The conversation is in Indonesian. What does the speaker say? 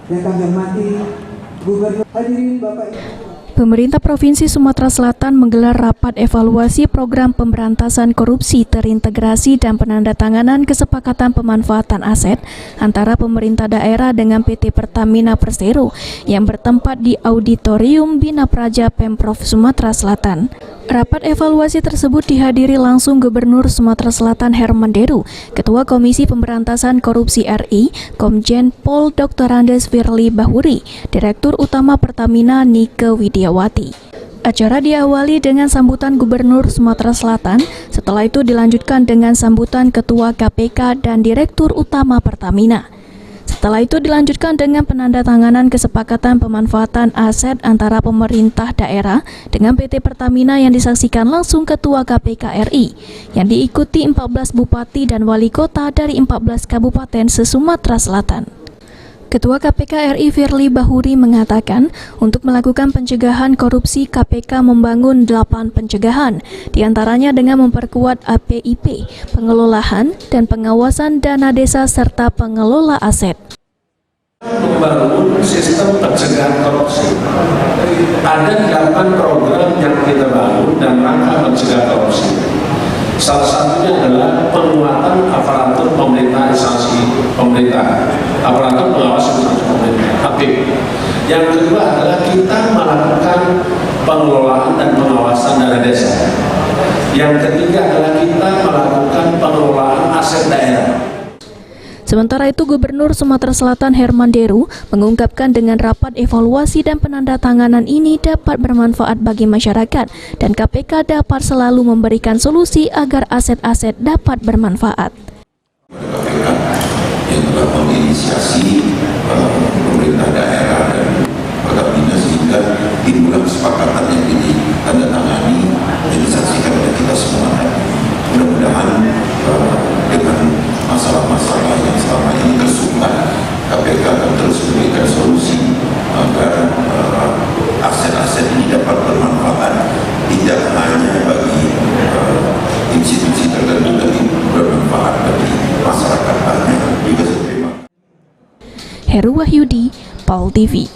Yang kami hormati Gubernur, hadirin Bapak Ibu. Pemerintah Provinsi Sumatera Selatan menggelar rapat evaluasi program pemberantasan korupsi terintegrasi dan penandatanganan kesepakatan pemanfaatan aset antara pemerintah daerah dengan PT Pertamina Persero yang bertempat di Auditorium Bina Praja Pemprov Sumatera Selatan. Rapat evaluasi tersebut dihadiri langsung Gubernur Sumatera Selatan Herman Deru, Ketua Komisi Pemberantasan Korupsi RI, Komjen Pol Dr. Andes Firly Bahuri, Direktur Utama Pertamina Nike Widiawati. Acara diawali dengan sambutan Gubernur Sumatera Selatan, setelah itu dilanjutkan dengan sambutan Ketua KPK dan Direktur Utama Pertamina. Setelah itu dilanjutkan dengan penandatanganan kesepakatan pemanfaatan aset antara pemerintah daerah dengan PT Pertamina yang disaksikan langsung Ketua KPK RI, yang diikuti 14 bupati dan wali kota dari 14 kabupaten se-Sumatera Selatan. Ketua KPK RI Firly Bahuri mengatakan untuk melakukan pencegahan korupsi KPK membangun 8 pencegahan, diantaranya dengan memperkuat APIP, pengelolaan dan pengawasan dana desa serta pengelola aset. Membangun sistem pencegahan korupsi. Ada 8 program yang kita bangun dan rangka mencegah korupsi. Salah satunya adalah penguatan aparatur pemerintah instansi pemerintah, aparatur pengawas instansi pemerintah (APIP). Yang kedua adalah kita melakukan pengelolaan dan pengawasan dana desa. Yang ketiga adalah kita melakukan pengelolaan aset daerah. Sementara itu, Gubernur Sumatera Selatan Herman Deru mengungkapkan dengan rapat evaluasi dan penandatanganan ini dapat bermanfaat bagi masyarakat dan KPK dapat selalu memberikan solusi agar aset-aset dapat bermanfaat. KPK yang telah menginisiasi pemerintah daerah dan Pertamina sehingga timbul kesepakatan yang ditandatangani dan disaksikan oleh kita semua. Mudah-mudahan dengan masalah-masalah yang selama ini tersumbat, KPK akan terus memberikan solusi agar aset-aset ini dapat bermanfaat tidak hanya bagi institusi tertentu, tapi bermanfaat bagi masyarakat banyak juga. Heru Wahyudi, PAL TV.